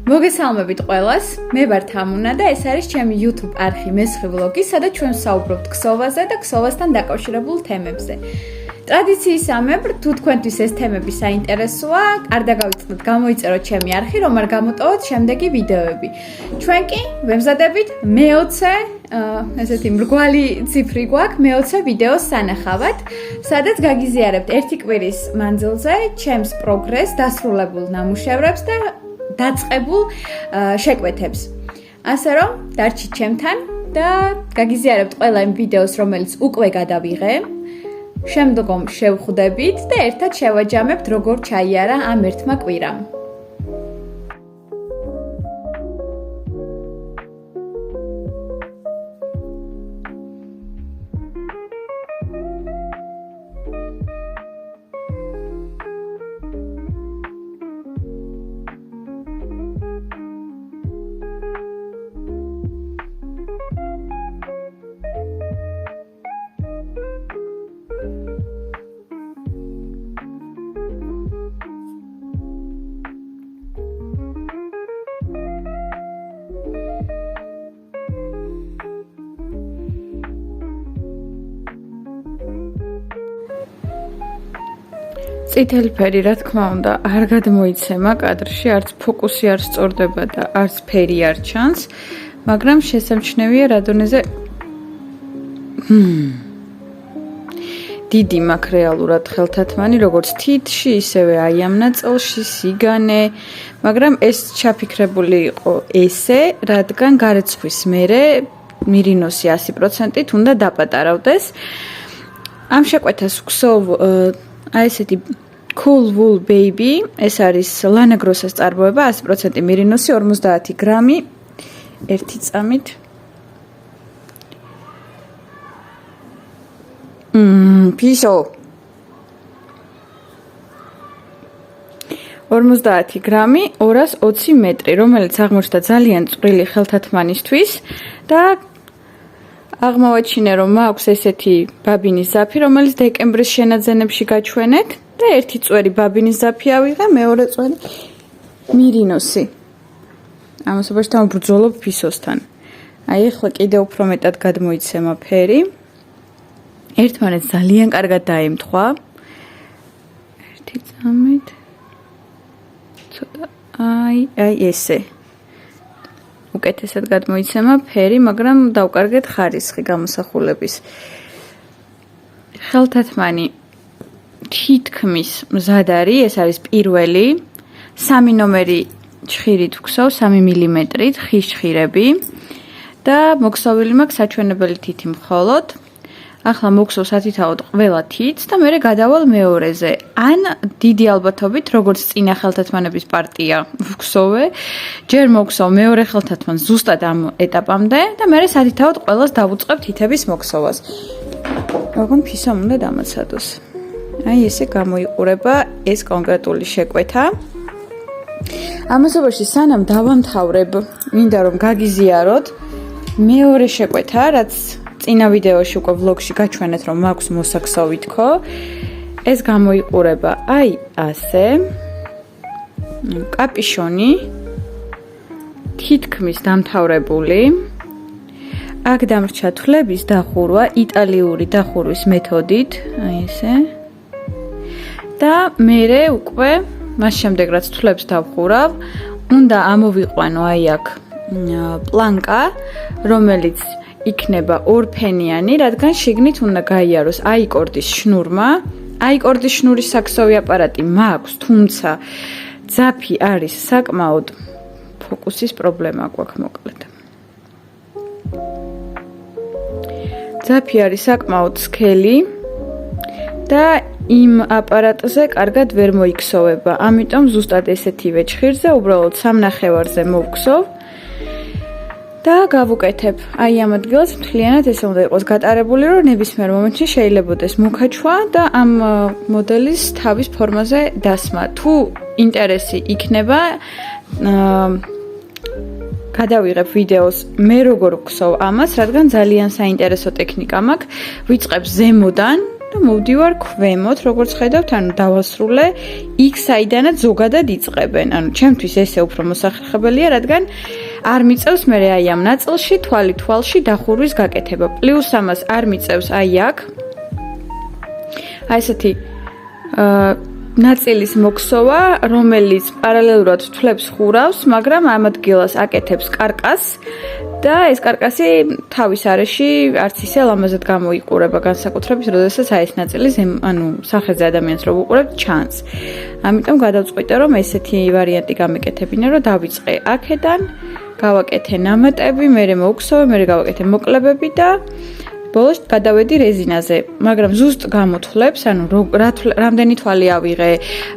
მოგესალმებით ყველას, მე ვარ თამუნა და ეს არის ჩემი YouTube არხი მესხი ვლოგი, სადაც ჩვენ ვსაუბრობთ ქსოვაზე და ქსოვასთან დაკავშირებულ თემებზე. ტრადიციისამებრ, თუ თქვენთვის ეს თემები საინტერესოა, არ დაგავიწყდეთ გამოიწეროთ ჩემი არხი, რომ არ გამოტოვოთ შემდეგი ვიდეოები. ჩვენ კი ვემზადებით მე-20 ესეთი მრგვალი ციფრი გვაქვს, მე-20 ვიდეოს სანახავად, სადაც გაგიზიარებთ ერთი კვირის მანძილზე ჩემს პროგრესს, დასრულებულ ნამუშევრებს და დაწყებულ შეკვეთებს. ასე რომ, დარჩით ჩემთან და გაგიზიარებთ ყველა იმ ვიდეოს, რომელიც უკვე გადავიღე. შემდგომ შევხვდებით და ერთად შევაჯამებთ, როგორ ჩაიარა ამ ერთმა კვირამ. წითელი ფერი, რა თქმა უნდა, არ გადმოიცემა კადრში, არც ფოკუსი არ სწორდება და არც ფერი არ ჩანს, მაგრამ შესამჩნევია რა დონეზე დიდი მაქვს რეალურად ხელთათმანი, როგორც თითში, ისევე აი ამ ნაწილში, სიგანე, მაგრამ ეს ჩაფიქრებული იყო ესე, რადგან გარეცხვის მერე მირინოსი 100%-ით უნდა დაპატარავდეს. ამ შეკვეთას ვქსოვ აი ესეთი Cool Wool Baby, ეს არის ლანა გროსას წარმოება, 100% მირინოსი, 50 გრამი, ერთი წამით. Piso. 50 გრამი, 220 მეტრი, რომელიც აღმოჩნდა ძალიან წვრილი ხელთათმანისთვის და აღმოვაჩინე, რომ მაქვს ესეთი ბაბინის ზაფი, რომელიც დეკემბრის შენაძენებში გაჩვენეთ და ერთი წვერი ბაბინის ზაფი ავიღე, მეორე წვერი მირინოსი. ამასობაში დავბრძოლობ ფისოსთან. აი ახლა კიდევ უფრო მეტად გადმოიცემა ფერი. ერთმანეთს ძალიან კარგად დაემთხვა. ერთი წამით. ცოტა აი ესე. უკეთესად გადმოიცემა ფერი, მაგრამ დავკარგეთ ხარისხი გამოსახულების. ხელთათმანი თითქმის მზად არის, ეს არის პირველი, 3 ნომერი ჩხირით ვქსოვ, 3 მილიმეტრით, ხის ჩხირები და მოქსოვილი მაქვს საჩვენებელი თითი მხოლოდ. ახლა მოქსოვ სათითაოდ ყველა თითს და მე გადავალ მეორეზე. ან დიდი ალბათობით, როგორც წინა ხელთათმანების პარტია ვქსოვე, ჯერ მოქსოვ მეორე ხელთათმანს ზუსტად ამ ეტაპამდე და მე სათითაოდ ყველას დავუწყებ თითების მოქსოვას. ოღონდ ფისამ უნდა დამაცადოს. აი ესე გამოიყურება ეს კონკრეტული შეკვეთა. ამასობაში სანამ დავამთავრებ, მინდა რომ გაგიზიაროთ მეორე შეკვეთა, რაც წინა ვიდეოში უკვე ვლოგში გაჩვენეთ, რომ მაქვს მოსაქსოვი თქო. ეს გამოიყურება აი ასე. კაპიშონი თითქმის დამთავრებული. აქ დამრჩა თვლების დახურვა, იტალიური დახურვის მეთოდით, აი ესე. და მერე უკვე მას შემდეგ რაც თვლებს დავხურავ, უნდა ამოვიყვანო აი აქ პლანკა, რომელიც იქნება ორფენიანი, რადგან შიგნით უნდა გაიაროს აიკორდის შნურმა. აიკორდის შნურის საქსოვი აპარატი მაქვს, თუმცა ძაფი არის საკმაოდ ფოკუსის პრობლემა გვაქვს მოკლედ. ძაფი არის საკმაოდ სქელი და იმ აპარატზე კარგად ვერ მოიქსოვება. ამიტომ ზუსტად ესეთივე ჩხირზე, უბრალოდ 3 ნახევარზე მოვქსოვ. და გავუკეთებ აი ამ ადგილას მთლიანად ესე უნდა იყოს გატარებული, რომ ნებისმიერ მომენტში შეიძლებაოდეს მოკაჩვა და ამ მოდელის თავის ფორმაზე დასმა. თუ ინტერესი იქნება, გადავიღებ ვიდეოს მე როგორ ვქსოვ ამას, რადგან ძალიან საინტერესო ტექნიკა მაქვს. ვიწყებ ზემოდან და მოვდივარ ქვემოთ, როგორც ხედავთ, ანუ დავასრულე იქ საიდანაც ზოგადად იწყებენ. ანუ ჩემთვის ესე უფრო მოსახერხებელია, რადგან არ მიწევს მე აი ამ ნაწილში თვალში დახურვის გაკეთება. პლუს ამას არ მიწევს აი აქ. აი ესეთი ნაწილის მოქსოვა, რომელიც პარალელურად თვლებს ხურავს, მაგრამ ამ ადგილას აკეთებს კარკასს და ეს კარკასი თავის არეში არც ისე ლამაზად გამოიყურება, განსაკუთრებით, როდესაც აი ეს ნაწილი ანუ სახეზე ადამიანს რო უყურებთ ჩანს. ამიტომ გადავწყვიტე, რომ ესეთი ვარიანტი გამეკეთებინე, რომ დავიწყე აქედან, გავაკეთე ნამატები, მერე მოვქსოვე, მერე გავაკეთე მოკლებები და ბოლოს გადავედი რეზინაზე, მაგრამ ზუსტ გამოთვლებს, ანუ რამდენი თვალი ავიღე,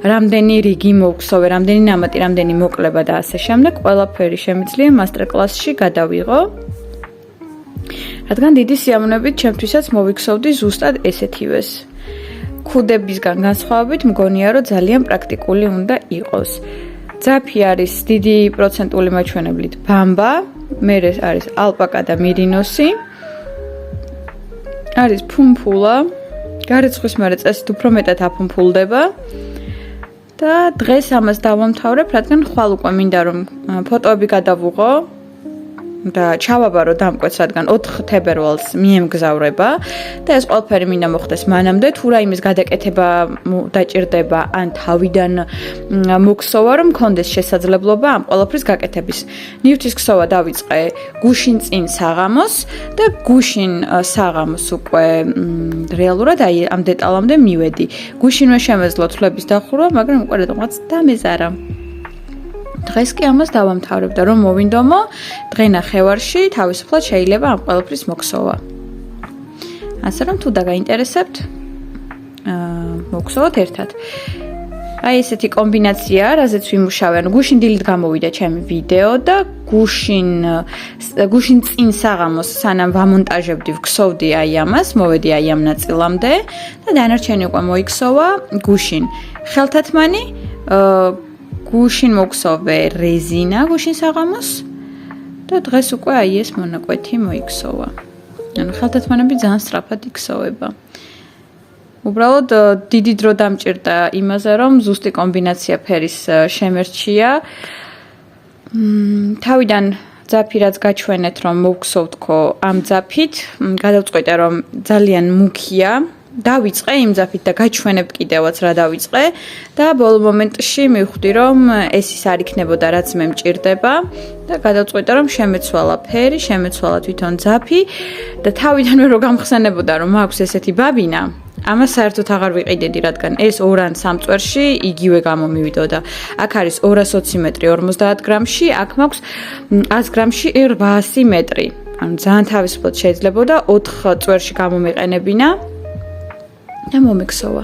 რამდენი რიგი მოვქსოვე, რამდენი ნამატი, რამდენი მოკლება და ასე შემდეგ, ყველაფერი შემიძლია მასტერკლასში გადავიღო. რადგან დიდი სიამოვნებით ჩემთვისაც მოვიქსოვდი ზუსტად ესეთივეს. ქუდებისგან განსხვავებით, მგონია, რომ ძალიან პრაქტიკული უნდა იყოს. ძაფი არის დიდი პროცენტული მაჩვენებლით ბამბა, მერე არის ალპაკა და მირინოსი. არის ფუმფულა, გარიცხვის მერე წესით უფრო მეტად აფუმფულდება და დღეს ამას დავამთავრებ, რადგან ხვალ უკვე მინდა რომ ფოტოები გადავუღო და ჩავაბარო დამკვეთს, რადგან 4 თებერვალს მიემგზავრება და ეს ყველაფერი მინდა მოხდეს მანამდე, თუ რაიმეს გადაკეთება დაჭირდება ან თავიდან მოქსოვა, რომ მქონდეს შესაძლებლობა ამ ყველაფრის გაკეთების. ნივთის ქსოვა დავიწყე გუშინ წინ საღამოს და გუშინ საღამოს უკვე რეალურად აი ამ დეტალამდე მივედი. გუშინვე შემეძლო თვლების დახურვა, მაგრამ უკვე რაღაც დამეზარა. დღეს კი ამას დავამთავრებ და რომ მოვინდომო, დღე-ნახევარში თავისუფლად შეიძლება ამ ყველაფრის მოქსოვა. ასე რომ თუ დაგაინტერესებთ, მოქსოვოთ ერთად. აი ესეთი კომბინაცია, რაზეც ვიმუშავე, ანუ გუშინ დილით გამოვიდა ჩემი ვიდეო და გუშინ წინ საღამოს სანამ ვამონტაჟებდი, ვქსოვდი აი ამას, მოვედი აი ამ ნაწილამდე და დანარჩენი უკვე მოიქსოვა გუშინ. ხელთათმანი გუშინ მოქსოვე რეზინა გუშინ საღამოს და დღეს უკვე აი ეს მონაკვეთი მოიქსოვა. ანუ ხელთათმანები ძალიან სწრაფად იქსოვება. უბრალოდ დიდი დრო დამჭირდა იმაზე, რომ ზუსტი კომბინაცია ფერის შემერჩია. თავიდან ძაფი რაც გაჩვენეთ, რომ მოვქსოვთქო ამ ძაფით, გადავწყვიტე, რომ ძალიან მუქია. დავიწყე იმ ძაფით და გაჩვენებ კიდევაც რა დავიწყე და ბოლო მომენტში მივხვდი რომ ეს ის არ იქნებოდა რაც მე მჭირდება და გადავწყვიტე რომ შემეცვალა ფერი, შემეცვალა თვითონ ძაფი და თავიდანვე რო გამხსენებოდა რომ მაქვს ესეთი ბაბინა, ამას საერთოდ აღარ ვიყიდედი, რადგან ეს 2 ან 3 წვერში იგივე გამომივიდოდა. აქ არის 220 მეტრი 50 გრამში, აქ მაქვს 100 გრამში 800 მეტრი. ანუ ძალიან თავისუფლად შეიძლებოდა 4 წვერში გამომეყენებინა. და მომექსოვა.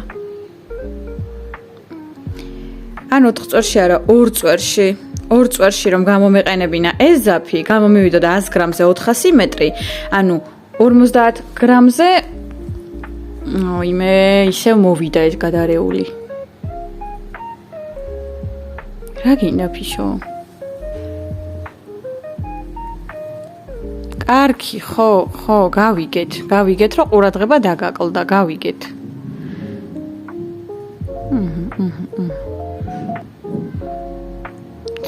ან 4 წვერში არა, 2 წვერში. 2 წვერში რომ გამომეყენებინა ეს ძაფი, გამომივიდოდა 100 გრამზე 400 მეტრი, ანუ 50 გრამზე იმე ისევ მოვიდა ეს გადარეული. რა გინდა ფიშო? კარგი, ხო, გავიგეთ, რომ ყურადღება დაგაკლდა, გავიგეთ.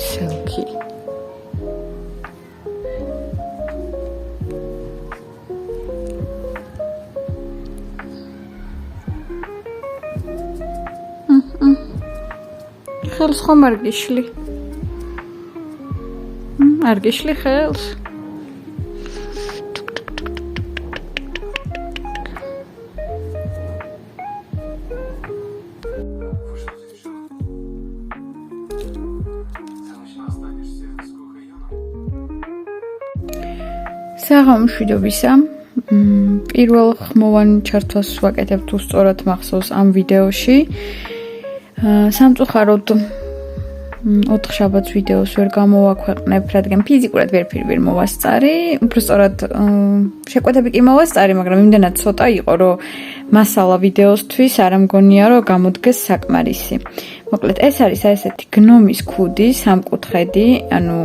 სელკი. ხელს ხომ არ გიშლი? არ გიშლი ხელს? საღამოშვიდობისა. პირველ ხმოვან ჩართვას ვაკეთებ თუ სწორად მახსოვს ამ ვიდეოში. სამწუხაროდ 4 შაბათს ვიდეოს ვერ გამოვაქვეყნებ, რადგან ფიზიკურად ვერ მოვასწარი. უფრო სწორად შეკვეთები კი მოვასწარი, მაგრამ იმდენად ცოტა იყო, რომ მასალა ვიდეოსთვის არ მგონია, რომ გამოდგეს საკმარისი. მოკლედ, ეს არის ესეთი გნომის ქუდი, სამკუთხედი, ანუ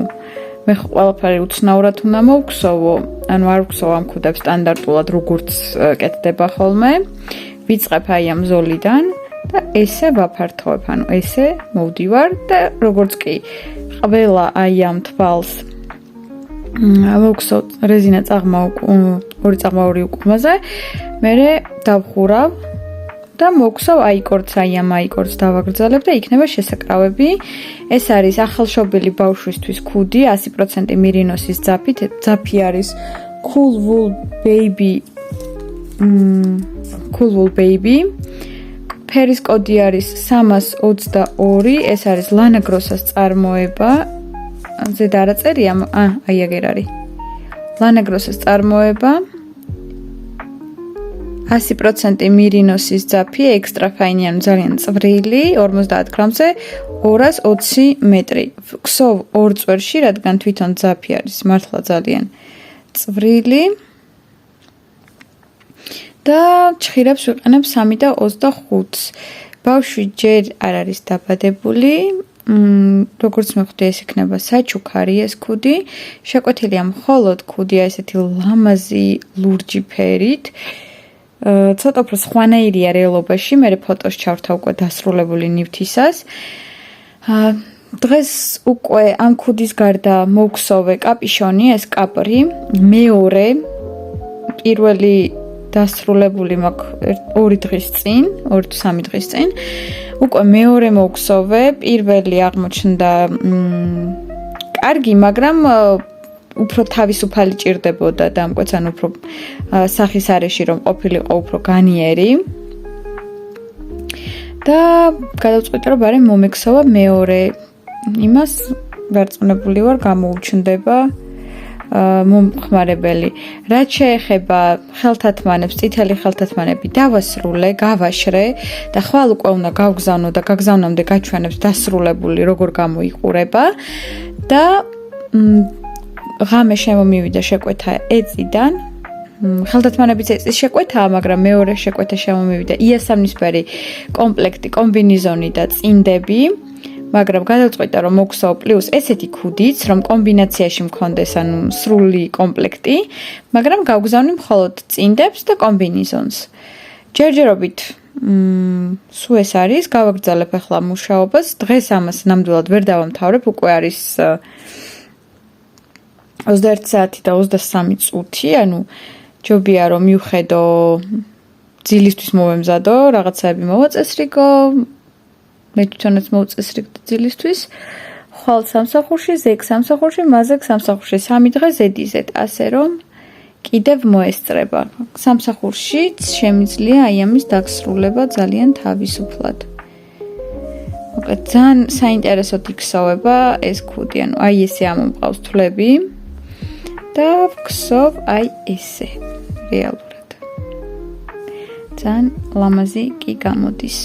მე ყველაფერი უცნაურად უნდა მოვქსოვო, ანუ არ ვქსოვ ამ ქუდებს სტანდარტულად, როგორც კეთდება ხოლმე. ვიწყებ აი ამ ზოლიდან და ესე ვაფართოვებ, ანუ ესე მოვდივარ და როგორც კი ყველა აი ამ თვალს მოვხსოვ რეზინა ორი წაღმა ორი უკმაზე, მე დავხურავ და მოვხსოვ აიკორდს, აი ამ აიკორდს დავაგრძელებ და იქნება შესაკრავები. ეს არის ახალშობილი ბავშვისთვის ქუდი 100% მერინოსის ძაფით. ძაფი არის Cool Wool Baby. ფერის კოდი არის 322, ეს არის Lana Grossa-ს წარმოება. ზედ არ აწერია, აი აგერ არის. Lana Grossa-ს წარმოება. 100% მერინოსის ძაფი, ექსტრა ფაინი, ანუ ძალიან წვრილი, 50 გრამზე 220 მეტრი. ქსოვ ორ წვერში, რადგან თვითონ ძაფი არის მართლა ძალიან წვრილი. და ჩხირებს ვიყენებ 3 და 25-ს. ბავშვი ჯერ არ არის დაბადებული. როგორც მივხვდი, ეს იქნება საჩუქარი ეს ქუდი. შეკვეთილია მხოლოდ ქუდი ესეთი ლამაზი ლურჯი ფერით. ცოტა უფრო სხვანაირია რეალობაში, მე ფოტოს ჩავრთა უკვე დასრულებული ნივთისას. დღეს უკვე ამ ქუდის გარდა მოვხსოვე კაპიშონი, ეს კაპრი, მეორე, პირველი დასრულებული მაქვს 2 დღის წინ, 2-3 დღის წინ. უკვე მეორე მოვხსოვე, პირველი აღმოჩნდა კარგი, მაგრამ უფრო თავისუფალი ჭირდებოდა და ამკვეც ან უფრო სახის არეში რომ ყოფილიყო უფრო განიერი. და გადავწყვიტე რომ ბარე მომექსოვა მეორე. იმას ვერწმუნებული ვარ გამოუჩნდება მომხმარებელი. რაც შეეხება ხელთათმანებს, წითელი ხელთათმანები დავასრულე, გავაშრე და ხვალ უკვე უნდა გავგზავნო და გაგზავნამდე გაჩვენებს დასრულებული როგორ გამოიყურება და ღამე შემომივიდა შეკვეთა ეწიდან. ხელთათმანებიც ეწის შეკვეთაა, მაგრამ მეორე შეკვეთა შემომივიდა იასამნისფერი კომპლექტი, კომბინიზონი და წინდები. მაგრამ გადავწყვიტე რომ მოგხსოვ პლუს ესეთი ქუდიც, რომ კომბინაციაში მქონდეს, ანუ სრული კომპლექტი, მაგრამ გავგზავნი მხოლოდ წინდებს და კომბინიზონს. ჯერჯერობით სულ ეს არის, გავაგრძელებ ახლა მუშაობას. დღეს ამას ნამდვილად ვერ დავამთავრებ, უკვე არის 21 საათი და 23 წუთი, ანუ ჯობია რომ მივხედო ძილისთვის მოვემზადო, რაღაცაები მოვაწესრიგო, მე თვითონაც მოვაწესრიგდი ძილისთვის, ხვალ სამსახურში, ზეგ სამსახურში, მაზეგ სამსახურში, 3 დღე ზედიზედ, ასე რომ კიდევ მოესწრება. სამსახურშიც შემიძლია აი ამის დაგსრულება ძალიან თავისუფლად. მოკლედ ძალიან საინტერესოდ იქცევება ეს ქუდი, ანუ აი ესე ამომყავს თვლები და ვქსოვ აი ესე რეალურად. ძალიან ლამაზი კი გამოდის.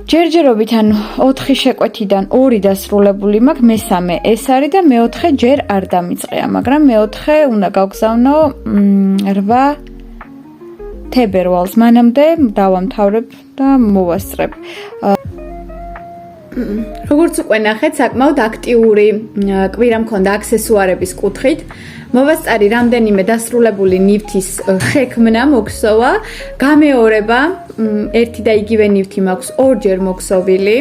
ჯერჯერობით ანუ 4 შეკვეთიდან 2 დასრულებული მაქვს, მესამე ეს არის და მეოთხე ჯერ არ დამიწყია, მაგრამ მეოთხე უნდა გავგზავნო 8 თებერვალს, მანამდე დავამთავრებ და მოვასწრებ. როგორც უკვე ნახეთ, საკმაოდ აქტიური კვირა მქონდა აქსესუარების კუთხით. მოვასწარი რამდენიმე დასრულებული ნივთის შექმნა მოგხსოვა, გამეორება, ერთი და იგივე ნივთი მაქვს ორჯერ მოგხსოვილი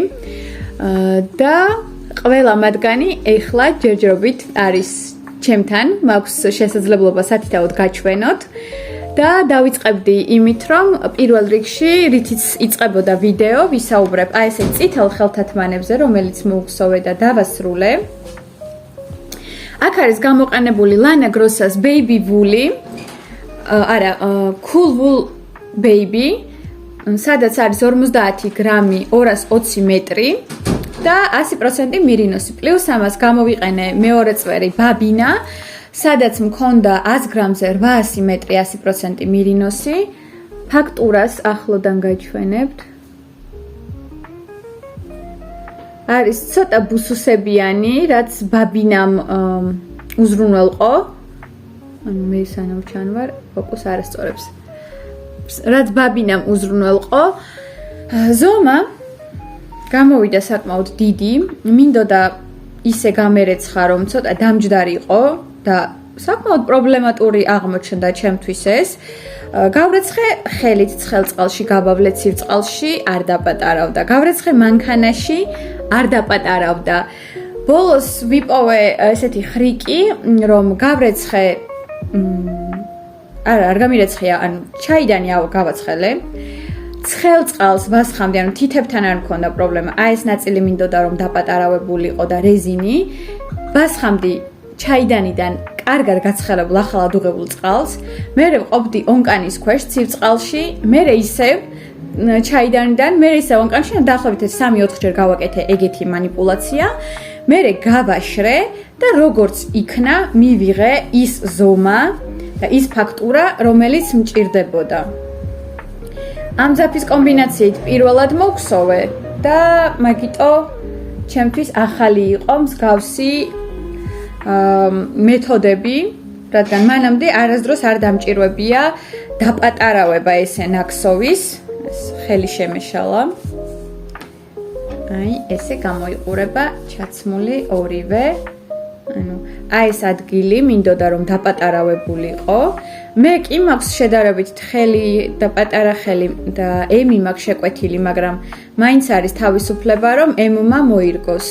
და ყველა მათგანი ეხლა ჯერჯერობით არის ჩემთან, მაქვს შესაძლებლობა სათითაოდ გაჩვენოთ. და დავიწყებდი იმით, რომ პირველ რიგში რითიც იწყებოდა ვიდეო, ვისაუბრებ აი ესე წითელ ხელთათმანებზე, რომელიც მოვხსოვე და დავასრულე. აქ არის გამოყენებული Lana Grossa-ს Baby Wool-ი, Cool Wool Baby, სადაც არის 50 გრამი, 220 მეტრი და 100% მერინოსი. პლუს ამას გამოვიყენე მეორე წვერი ბაბინა, სადაც მქონდა 100 გრამზე 800 მეტრი 100% მერინოსი. ფაქტურას ახლოდან გაჩვენებთ. არის ცოტა ბუსუსებიანი, რაც ბაბინამ უზრუნველყო. ანუ მე სანამ ჩანვარ, ფოკუს არ ასწორებს. რაც ბაბინამ უზრუნველყო. ზომა გამოვიდა საკმაოდ დიდი, მინდოდა ისე გამერეცხა, რომ ცოტა დამჯდარი იყო და საკმაოდ პრობლემატური აღმოჩნდა ჩემთვის ეს. გავრეცხე ხელით ცხელ წყალში, გაბავლეთ სივრწყალში, არ დაპატარავდა. გავრეცხე მანქანაში, არ დაპატარავდა. ბოლოს ვიპოვე ესეთი ხრიკი, რომ გავრეცხე არ გამირეცხია, ანუ ჩაიდანი გავაცხელე. ცხელ წყალს ვასხამდი, ანუ თითებთან არ მქონდა პრობლემა. აი ეს ნაწილი მინდოდა რომ დაპატარავებულიყო და რეზინი. ვასხამდი ჩაიდანიდან კარგად გაცხელებულ ახალად უღებულ წყალს. მერე ვყოფდი ონკანის ქვეშ ცივ-წყალში, მერე ისევ ჩაიდანიდან, მერე ისევ ონკანში, დაახლოებით 3-4 ჯერ გავაკეთე ეგეთი манипуляცია. მერე გავაშრე და როგორც იქნა, მივიღე ის ზომა და ის ფაქტურა, რომელიც მჭირდებოდა. ამ ძაფის კომბინაციით პირველად მოვქსოვე და მაგიტო ჩემთვის ახალი იყო მსგავსი მეთოდები, რადგან მანამდე არასდროს არ დამჭირვებია დაპატარავება ესე ნაქსოვის, ეს ხელი შემეშალა. აი, ესე გამოიყურება ჩაცმული ორივე. ანუ აი ეს ადგილი მინდოდა რომ დაპატარავებულიყო. მე კი მაქვს შედარებით ხელი და პატარა ხელი და ემი მაქვს შეკვეთილი, მაგრამ მაინც არის თავისუფლება რომ ემმა მოირგოს.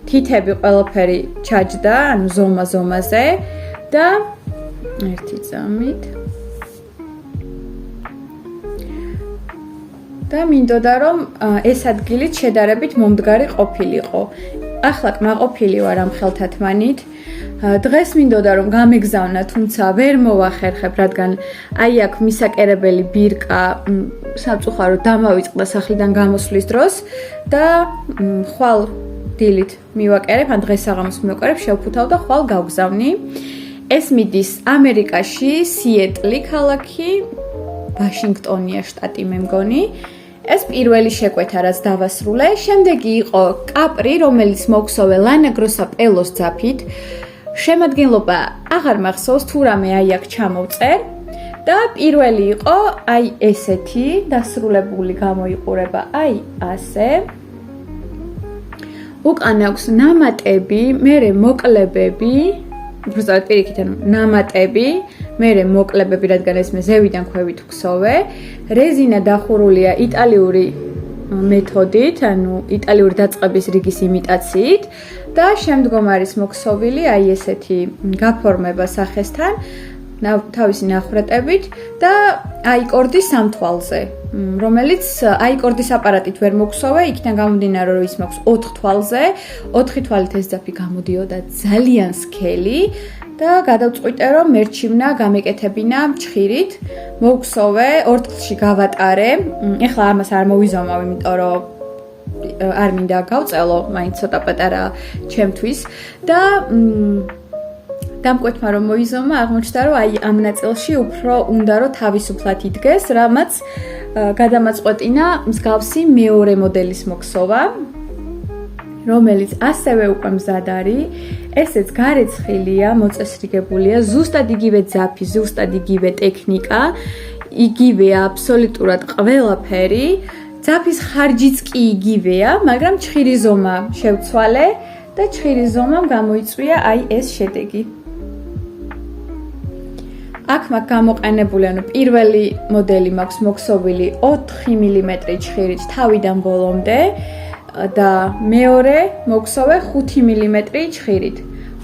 თითები ყველაფერი ჩაჯდა, ანუ ზომა-ზომაზე და ერთი წამით და მინდოდა რომ ეს ადგილი შედარებით მომდგარი ყოფილიყო. ახლა კმაყოფილი ვარ ამ ხელთათმანით. დღეს მინდოდა რომ გამეგზავნა, თუმცა ვერ მოვახერხებ, რადგან აი აქ მისაკერებელი ბირკა სამწუხაროდ დამავიწყდა სახლიდან გამოსვლის დროს და ხვალ დილით მივაკერებ, ან დღესაღამოს მივაკერებ, შევფუთავ და ხვალ გავგზავნი. ეს მიდის ამერიკაში, სიეტლი ქალაქი, ვაშინგტონია შტატი მე მგონი. ეს პირველი შეკვეთა რაც დავასრულე. შემდეგი იყო კაპრი, რომელიც მოვქსოვე ლანა გროსა პელოს ძაფით. შემადგენლობა აღარ მახსოვს, თუ რამე აი აქ ჩამოვწერ და პირველი იყო აი ესეთი დასრულებული გამოიყურება აი ასე. უკან აქვს ნამატები, მერე მოკლებები, უბრალოდ პირიქით, ანუ ნამატები, მერე მოკლებები, რადგან ეს მე ზევიდან ქვევით ვქსოვე. რეზინა დახურულია იტალიური მეთოდით, ანუ იტალიური დაწყების რიგის იმიტაციით და შემდგომ არის მოქსოვილი აი ესეთი გაფორმება სახესთან, თავისი ნახრეტებით და აიკორდის სამთვალზე, რომელიც აიკორდის აპარატით ვერ მოგვსოვე, იქიდან გამომდინარე რომ ის მაქვს 4 თვალზე, 4 თვალით ეს ძაფი გამოდიოდა ძალიან სქელი და გადავწყვიტე რომ მერჩივნა გამეკეთებინა მჩხირით, მოვგვსოვე, ორთქლში გავატარე. ეხლა ამას არ მოვიზომავ, იმიტომ რომ არ მინდა გავწელო, მაინც ცოტა პატარა ჩემთვის და დამკვეთმა რომ მოიზომა, აღმოჩნდა რომ აი ამ ნაწილში უფრო უნდა რომ თავისუფლად იდგეს, რამაც გადამაწყვეტინა მსგავსი მეორე მოდელის მოქსოვა, რომელიც ასევე უკვე მზად არის. ესეც გარეცხილია, მოწესრიგებულია, ზუსტად იგივე ძაფი, ზუსტად იგივე ტექნიკა, იგივეა აბსოლუტურად ყველაფერი. ძაფის ხარჯიც კი იგივეა, მაგრამ ჩხირი ზომა შევცვალე და ჩხირი ზომამ გამოიწვია აი ეს შედეგი. აქ მაქვს გამოყენებული, ანუ პირველი მოდელი მაქვს მოქსოვილი 4 მმ ჩხირით თავიდან ბოლომდე და მეორე მოქსოვე 5 მმ ჩხირით.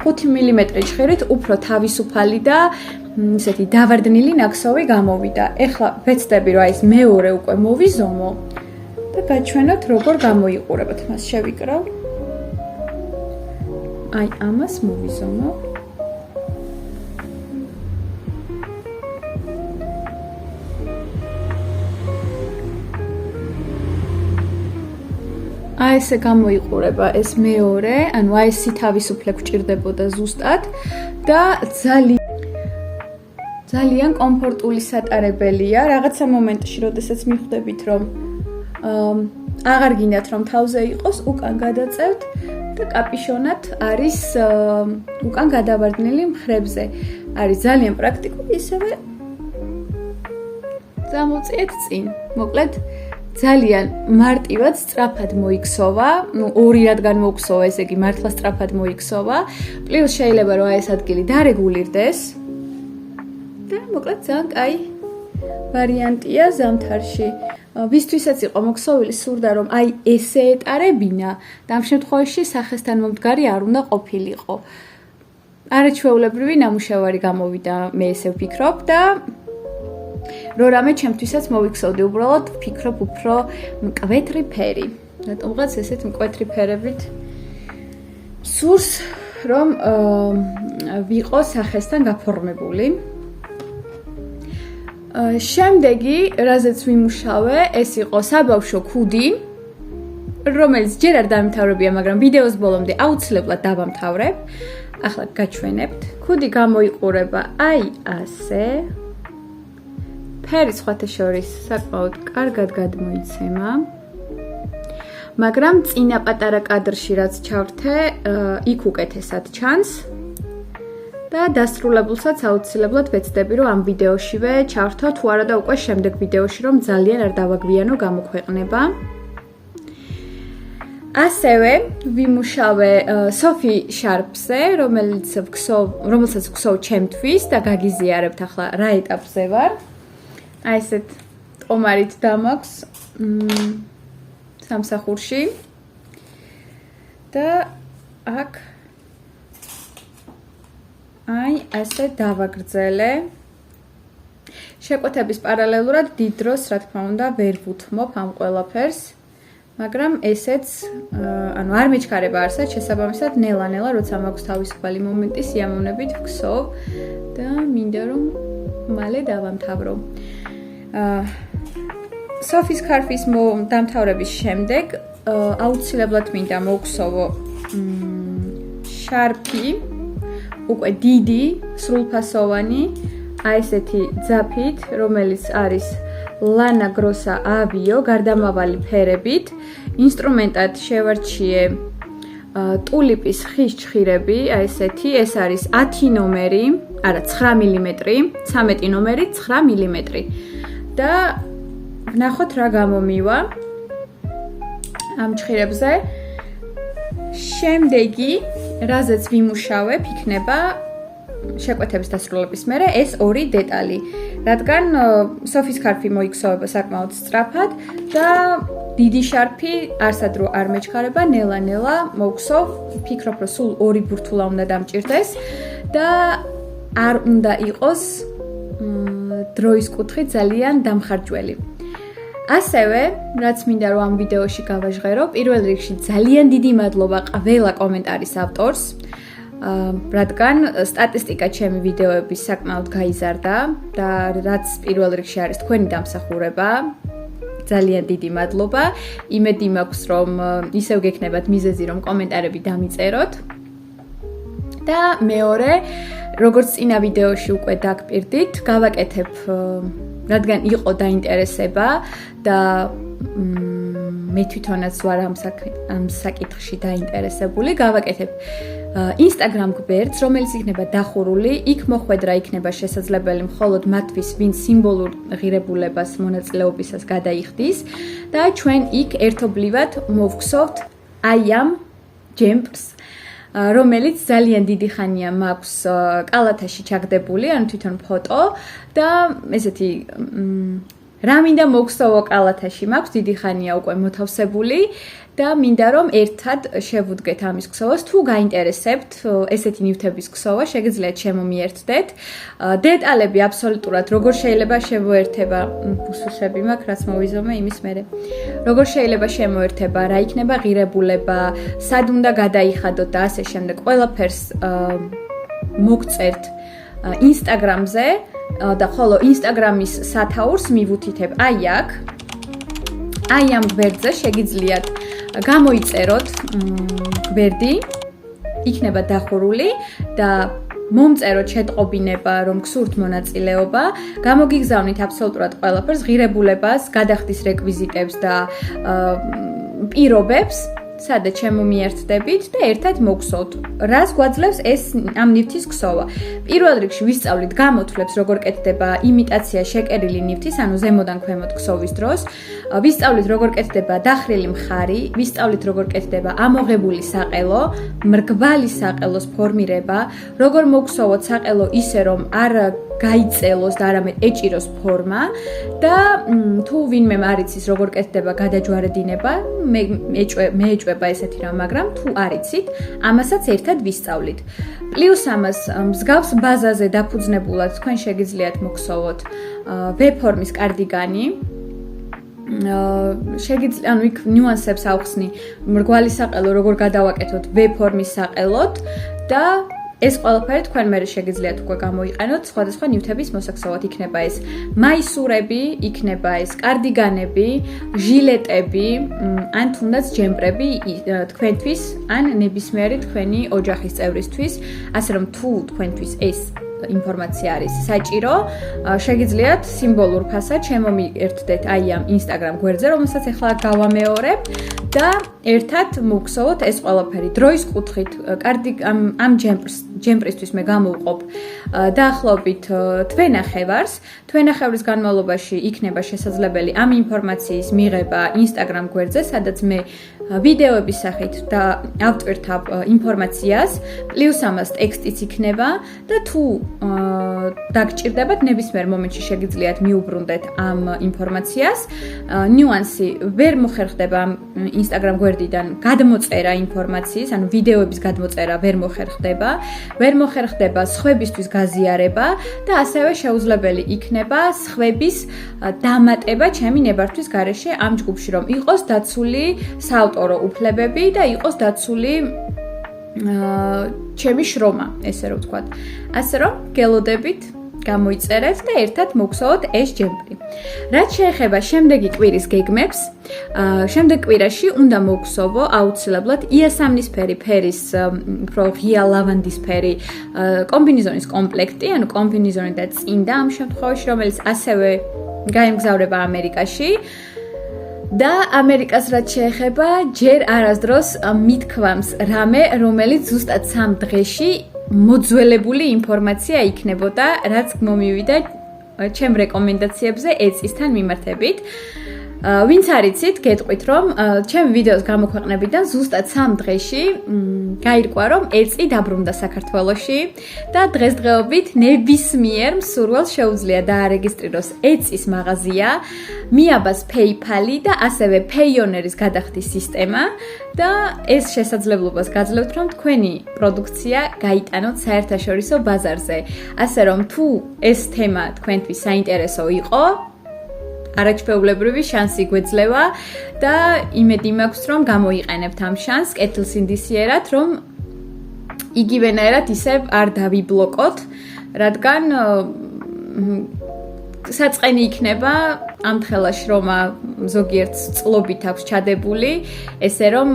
5 მმ ჩხირით უფრო თავისუფალი და ისეთი დავარდნილი ნაქსოვი გამოვიდა. ეხლა ვეცდები რომ აი ეს მეორე უკვე მოვიზომო და გაჩვენოთ როგორ გამოიყურებათ. მას შევიკრავ. აი ამას მოვიზომო. აი ესე გამოიყურება ეს მეორე, ანუ აი ეს თავისუფლება გვჭირდებოდა ზუსტად და ძალიან კომფორტული სატარებელია. რაღაცა მომენტში, როდესაც მიხვდებით, რომ აღარ გინდათ რომ თავზე იყოს, უკან გადაწევთ და კაპიშონად არის უკან გადავარდნილი მხრებზე. არის ძალიან პრაქტიკული, ისევე წამოვწიეთ წინ. მოკლედ ძალიან მარტივად სწრაფად მოიქსოვა, ორი რადგან მოვქსოვა, ესე იგი მართლა სწრაფად მოიქსოვა. პლუს შეიძლება რომ აი ეს ადგილი დარეგულირდეს და მოკლედ ძალიან კაი ვარიანტია ზამთარში. ვისთვისაც იყო მოქსოვილი, სურდა რომ აი ესე ეტარებინა და ამ შემთხვევაში სახესთან მომდგარი არ უნდა ყოფილიყო. არაჩვეულებრივი ნამუშევარი გამოვიდა, მე ესე ვფიქრობ და რო რამე ჩემთვისაც მოვიქცევდი, უბრალოდ ვფიქრობ უფრო მკვეთრი ფერი. რატომღაც ესეთ მკვეთრი ფერებით სურს რომ ვიყო სახესთან გაფორმებული. შემდეგი, რაზეც ვიმუშავე, ეს იყო საბავშვო ქუდი, რომელიც ჯერ არ დამთავრებია, მაგრამ ვიდეოს ბოლომდე აუცილებლად დავამთავრებ. ახლა გაჩვენებთ. ქუდი გამოიყურება აი ასე. ფერი სხვათა შორის საკმაოდ კარგად გადმოიცემა. მაგრამ წინა პატარა კადრში რაც ჩავრთე, იქ უკეთესად ჩანს. და დასრულებულსაც აუცილებლად ვეცდები, რომ ამ ვიდეოშივე ჩავრთო, თუ არა და უკვე შემდეგ ვიდეოში, რომ ძალიან არ დავაგვიანო გამოქვეყნება. ასევე ვიმუშავე სოფი შარპზე, რომელსაც ვქსოვ ჩემთვის და გაგიზიარებთ ახლა რა ეტაპზე ვარ. აი ესეთ ტომარით დამაქვს სამსახურში. და აქ აი ასე დავაგრძელე. შეკვეთების პარალელურად დიდ დროს, რა თქმა უნდა, ვერ ვუთმობ ამ ყველაფერს. მაგრამ ესეც, ანუ არ მეჩქარება არსად, შესაბამისად, ნელა-ნელა, როცა მაქვს თავისუფალი მომენტი, სიამოვნებით ვქსოვ და მინდა რომ მალე დავამთავრო. სოფის ქარფის დამთავრების შემდეგ აუცილებლად მინდა მოვქსოვო შარფი, უკვე დიდი, სრულფასოვანი, აი ესეთი ძაფით, რომელიც არის ლანა გროსა ავიო, გარდამავალი ფერებით. ინსტრუმენტად შევარჩიე ტულიპის ხის ჩხირები, აი ესეთი, ეს არის 10 ნომერი, არა 9 მმ, 13 ნომერი 9 მმ. და ვნახოთ რა გამომივა ამ ჩხირებზე. შემდეგი, რაზეც ვიმუშავებ, იქნება შეკვეთების დასრულების მერე ეს ორი დეტალი, რადგან სოფის ქარფი მოიქსოვება საკმაოდ სწრაფად და დიდი შარფი არსად რო არ მეჩქარება, ნელა-ნელა მოვქსოვ, ვფიქრობ, რომ სულ ორი ბურთულა უნდა დამჭირდეს და არ უნდა იყოს დროის კუთხით ძალიან დამხარჯველი. ასევე, რაც მინდა რომ ამ ვიდეოში გავაჟღერო, პირველ რიგში ძალიან დიდი მადლობა ყველა კომენტარის ავტორს, რადგან სტატისტიკა ჩემი ვიდეოების საკმაოდ გაიზარდა და რაც პირველ რიგში არის თქვენი დამსახურება, ძალიან დიდი მადლობა. იმედი მაქვს, რომ ისევ გექნებათ მიზეზი, რომ კომენტარები დამიწეროთ. და მეორე, როგორც წინა ვიდეოში უკვე დაგპირდით, გავაკეთებ, რადგან იყო დაინტერესება და მე თვითონაც ვარ ამ საკითხში დაინტერესებული, გავაკეთებ Instagram გვერდს, რომელიც იქნება დახურული, იქ მოხვედრა იქნება შესაძლებელი მხოლოდ მათთვის, ვინც სიმბოლურ ღირებულებას მონაწილეობისას გადაიხდის და ჩვენ იქ ერთობლივად მოვგვსოვთ აი ამ ჯემპს, რომელიც ძალიან დიდი ხანია მაქვს კალათაში ჩაგდებული, ანუ თვითონ ფოტო და ესეთი რა მინდა მოგხსოვო კალათაში მაქვს დიდი ხანია უკვე მოთავსებული და მინდა რომ ერთად შევუდგეთ ამის ქსოვას, თუ გაინტერესებთ ესეთი ნივთების ქსოვა, შეგიძლიათ შემომიერთდეთ. დეტალები აბსოლუტურად როგორ შეიძლება შემოერთება, ბუსუშები მაქვს, რაც მოვიზომე იმის მერე. როგორ შეიძლება შემოერთება, რა იქნება ღირებულება, სად უნდა გადაიხადოთ და ასე შემდეგ. ყველაფერს მოგწერთ Instagram-ზე და ხოლო Instagram-ის სათაურს მივუთითებ აი აქ. აი ამ გვერდზე შეგიძლიათ გამოიწეროთ გვერდი, იქნება დახურული და მომწეროთ შეტყობინება, რომ გსურთ მონაწილეობა, გამოგიგზავნით აბსოლუტურად ყველაფერს, ღირებულებას, გადახდის რეკვიზიტებს და პირობებს, სადაც შემომიერთდებით და ერთად მოგხსოვთ, რას გვაძლევს ეს ამ ნივთის ქსოვა. პირველ რიგში ვისწავლით გამოთვლებს, როგორ კეთდება იმიტაცია შეკერილი ნივთის, ანუ ზემოდან ქვემოთ ქსოვის დროს. ვისწავლით როგორ კეთდება დახრილი მხარი, ვისწავლით როგორ კეთდება ამოღებული საყელო, მრგვალი საყელოს ფორმირება, როგორ მოგხსოვოთ საყელო ისე რომ არ გაიწელოს და არამედ ეჭიროს ფორმა და თუ ვინმე არ იცის როგორ კეთდება გადაჯვარედინება, მე ეჭვება ესეთი რამ, მაგრამ თუ არ იცით, ამასაც ერთად ვისწავლით. პლუს ამას მსგავს ბაზაზე დაფუძნებულად თქვენ შეგიძლიათ მოგხსოვოთ V-ფორმის კარდიგანი. შეგიძლიათ ანუ იქ ნიუანსებს ავხსნი, მრგვალი საყელო როგორ გადავაკეთოთ V-ფორმის საყელოთ და ეს ყველაფერი თქვენ მე შეგიძლიათ უკვე გამოიყენოთ სხვადასხვა ნივთების მოსაქსოვად. იქნება ეს მაისურები, იქნება ეს კარდიგანები, ჟილეტები, ან თუნდაც ჯემპრები თქვენთვის, ან ნებისმიერი თქვენი ოჯახის წევრისთვის, ასე რომ თუ თქვენთვის ეს ინფორმაცია არის საჭირო, შეგიძლიათ სიმბოლურ ფასად შემომიერთდეთ აი ამ Instagram გვერდზე, რომელსაც ახლა გავამეორებ და ერთად მოგხსოვოთ ეს ყველაფერი. დროის კუთხით ამ ჯემპრისთვის მე გამოვყოფ დაახლოებით თვენახევარს. თვენახევრის განმავლობაში იქნება შესაძლებელი ამ ინფორმაციის მიღება Instagram გვერდზე, სადაც მე ვიდეოების სახით და ავტვირთავ ინფორმაციას, პლუს ამას ტექსტიც იქნება და თუ დაგჭირდებათ ნებისმიერ მომენტში შეგიძლიათ მიუბრუნდეთ ამ ინფორმაციას. ნიუანსი ვერ მოხერხდება ამ Instagram გვერდიდან გადმოწერა ინფორმაციის, ანუ ვიდეოების გადმოწერა ვერ მოხერხდება, ვერ მოხერხდება სხვებისთვის გაზიარება და ასევე შეუძლებელი იქნება სხვების დამატება ჩემი ნებართვის გარეშე ამ ჯგუფში, რომ იყოს დაცული საავტორო უფლებები და იყოს დაცული ჩემი შრომა, ესე რომ ვთქვათ. ასე რომ გელოდებით გამოიწერეთ და ერთად მოგხსოვოთ ეს ჯემპრი. რაც შეეხება შემდეგი კვირის გეგმებს, შემდეგ კვირაში უნდა მოგხსოვო აუცილებლად იასამნისფერი ფერის, უფრო ღია ლავანდისფერი კომბინეზონის კომპლექტი, ანუ კომბინეზონი და წინდა ამ შემთხვევაში, რომელიც ასევე გაემგზავრება ამერიკაში. და ამერიკას რაც შეეხება, ჯერ არასდროს მithქვამს რამე, რომელიც ზუსტად 3 დღეში მოძველებული ინფორმაცია იქნებოდა, რაც მომივიდა ჩემ რეკომენდაციებზე ეწისთან მიმართებით. ვინც არ იცით, გეტყვით, რომ ჩემი ვიდეოს გამოქვეყნებიდან ზუსტად 3 დღეში გაირკვა, რომ ეწი დაბრუნდა საქართველოში და დღესდღეობით ნებისმიერ მსურველს შეუძლია დაარეგისტრიროს ეწის მაღაზია, მიაბას PayPal და ასევე Payoneer-ის გადახდის სისტემა და ეს შესაძლებლობას გაძლევთ, რომ თქვენი პროდუქცია გაიტანოთ საერთაშორისო ბაზარზე. ასე რომ თუ ეს თემა თქვენთვის საინტერესო იყო, არაჩვეულებრივი შანსი გვეძლევა და იმედი მაქვს, რომ გამოიყენებთ ამ შანსს კეთილსინდისიერად, რომ იგივენაირად ისევ არ დავიბლოკოთ, რადგან საწყენი იქნება ამ თხელა შრომა ზოგიერთ წყლობით აქვს ჩადებული, ესე რომ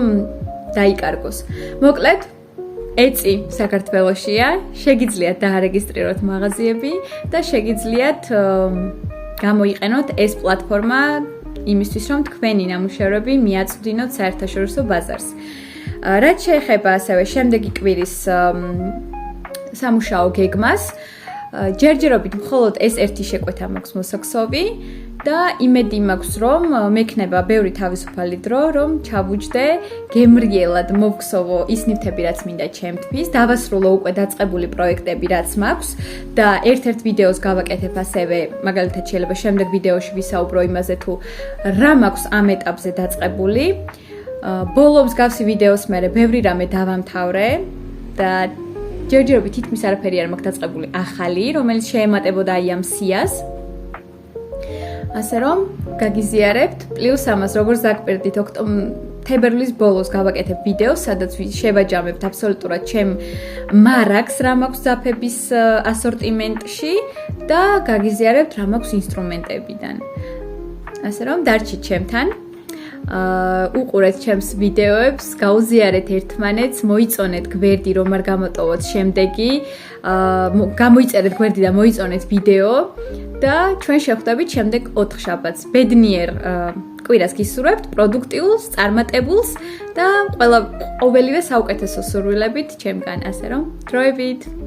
დაიკარგოს. მოკლედ, ეწი საქართველოშია, შეგიძლიათ დაარეგისტრიროთ მაღაზიები და შეგიძლიათ გამოიყენოთ ეს პლატფორმა იმისთვის, რომ თქვენი ნამუშევრები მიაწვდინოთ საერთაშორისო ბაზარს. რაც შეეხება ასევე შემდეგი კვირის სამუშაო გეგმას, ჯერჯერობით მხოლოდ ეს ერთი შეკვეთა მაქვს მოსაქსოვი და იმედი მაქვს, რომ მექნება ბევრი თავისუფალი დრო, რომ ჩავუჯდე გემრიელად მოვხსოვო ის ნივთები, რაც მინდა ჩემთვის, დავასრულო უკვე დაწყებული პროექტები, რაც მაქვს და ერთ-ერთ ვიდეოს გავაკეთებ ასევე, მაგალითად შეიძლება შემდეგ ვიდეოში ვისაუბრო იმაზე, თუ რა მაქვს ამ ეტაპზე დაწყებული. ბოლო მსგავსი ვიდეოს მერე ბევრი რამე დავამთავრე და ჯერჯერობით თითქმის არაფერი არ მაქვს დაწყებული ახალი, რომელიც შეემატებოდა აი ამ სიას. ასე რომ გაგიზიარებთ, პლუს ამას როგორც დაგკვირდით, თებერვლის ბოლოს გავაკეთებ ვიდეოს, სადაც შევაჯამებთ აბსოლუტურად ჩემ მარაგს, რა მაქვს ძაფების ასორტიმენტში და გაგიზიარებთ რა მაქვს ინსტრუმენტებიდან. ასე რომ დარჩით ჩემთან. უყურეთ ჩემს ვიდეოებს, გაუზიარეთ ერთმანეთს, მოიწონეთ გვერდი, რომ არ გამოტოვოთ შემდეგი, გამოიწერეთ გვერდი და მოიწონეთ ვიდეო და ჩვენ შევხვდებით შემდეგ 4 შაბათს. ბედნიერ კვირას გისურვებთ, პროდუქტიულს, წარმატებულს და ყოველივე საუკეთესო სურვილებით ჩემგან, ასე რომ დროებით.